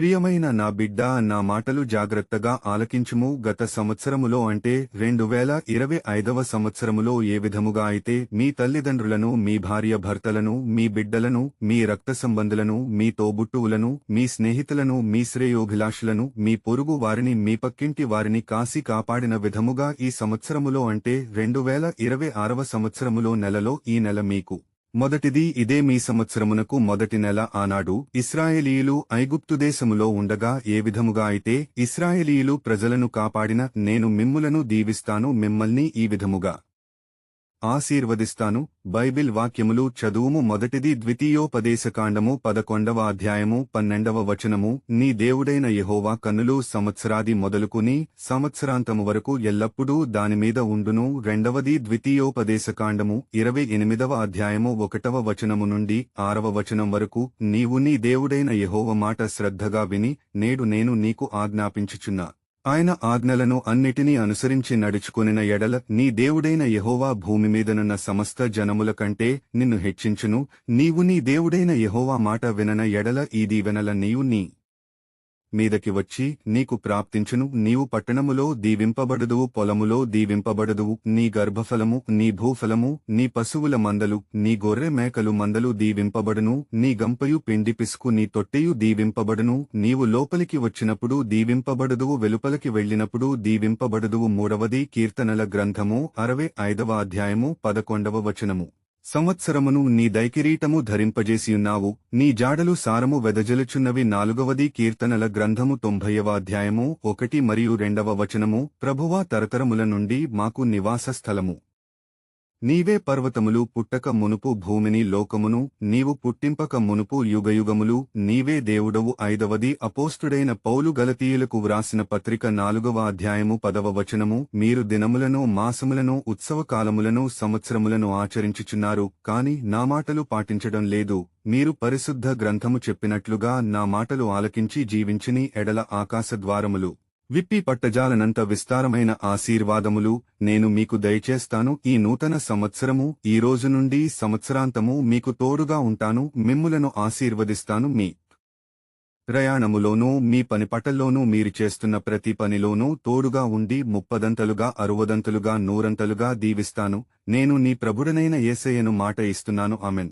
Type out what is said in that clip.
ప్రియమైన నా బిడ్డా, నా మాటలు జాగ్రత్తగా ఆలకించుము. గత సంవత్సరములో అంటే 2025వ సంవత్సరములో ఏ విధముగా అయితే మీ తల్లిదండ్రులను, మీ భార్య భర్తలను, మీ బిడ్డలను, మీ రక్త సంబంధులను, మీ తోబుట్టువులను, మీ స్నేహితులను, మీ శ్రేయోభిలాషులను, మీ పొరుగు వారిని, మీ పక్కింటి వారిని కాసి కాపాడిన విధముగా ఈ సంవత్సరములో అంటే 2026వ సంవత్సరములో నెలలో ఈ నెల మీకు మొదటిది. ఇదే మీ సంవత్సరమునకు మొదటి నెల. ఆనాడు ఇశ్రాయేలీయులు ఐగుప్తుదేశములో ఉండగా ఏ విధముగా అయితే ఇశ్రాయేలీయులు ప్రజలను కాపాడిన నేను మిమ్ములను దీవిస్తాను, మిమ్మల్ని ఈ విధముగా ఆశీర్వదిస్తాను. బైబిల్ వాక్యములు చదువుము. మొదటిది ద్వితీయోపదేశకాండము 11వ అధ్యాయము 12వ వచనము. నీ దేవుడైన యెహోవా కన్నులు సంవత్సరాది మొదలుకుని సంవత్సరాంతము వరకు ఎల్లప్పుడూ దానిమీద ఉండును. రెండవది ద్వితీయోపదేశకాండము 28వ అధ్యాయము 1వ వచనము నుండి 6వ వచనం వరకు. నీవు నీ దేవుడైన యెహోవా మాట శ్రద్ధగా విని నేడు నేను నీకు ఆజ్ఞాపించుచున్నా ఆయన ఆజ్ఞలను అన్నిటినీ అనుసరించి నడుచుకొనిన ఎడల నీ దేవుడైన యెహోవా భూమిమీదనున్న సమస్త జనముల కంటే నిన్ను హెచ్చించును. నీవు నీ దేవుడైన యెహోవా మాట వినన ఎడల ఈ దీవెనలన్నీయు నీ మీదకి వచ్చి నీకు ప్రాప్తించును. నీవు పట్టణములో దీవింపబడదువు, పొలములో దీవింపబడదువు. నీ గర్భఫలము, నీ భూఫలము, నీ పశువుల మందలు, నీ గొర్రె మేకలు మందలు దీవింపబడును. నీ గంపయు పిండి పిసుకు, నీ తొట్టెయు దీవింపబడును. నీవు లోపలికి వచ్చినప్పుడు దీవింపబడదువు, వెలుపలికి వెళ్లినప్పుడు దీవింపబడదువు. మూడవది కీర్తనల గ్రంథము 65వ అధ్యాయము 11వ వచనము. సంవత్సరమును నీ దైకిరీటము ధరింపజేసియున్నావు, నీ జాడలు సారము వెదజలుచున్నవి. నాలుగవది కీర్తనల గ్రంథము 90వ అధ్యాయము 1 మరియు 2వ వచనము. ప్రభువా, తరతరముల నుండి మాకు నివాస స్థలము నీవే. పర్వతములు పుట్టక మునుపు భూమిని లోకమును నీవు పుట్టింపక మునుపు యుగయుగములు నీవే దేవుడవు. ఐదవది అపోస్తుడైన పౌలు గలతీయులకు వ్రాసిన పత్రిక 4వ అధ్యాయము 10వ వచనము. మీరు దినములను, మాసములను, ఉత్సవకాలములను, సంవత్సరములను ఆచరించుచున్నారు, కాని నా మాటలు పాటించడం లేదు. మీరు పరిశుద్ధ గ్రంథము చెప్పినట్లుగా నా మాటలు ఆలకించి జీవించిని ఎడల ఆకాశద్వారములు విప్పి పట్టజాలనంత విస్తారమైన ఆశీర్వాదములు నేను మీకు దయచేస్తాను. ఈ నూతన సంవత్సరము ఈ రోజు నుండి సంవత్సరాంతము మీకు తోడుగా ఉంటాను, మిమ్ములను ఆశీర్వదిస్తాను. మీ ప్రయాణములోనూ మీ పనిపటల్లోనూ మీరు చేస్తున్న ప్రతి పనిలోనూ తోడుగా ఉండి 30దంతలుగా 60దంతలుగా 100ంతలుగా దీవిస్తాను. నేను నీ ప్రభుడనైన యేసయ్యను మాట ఇస్తున్నాను. ఆమెన్.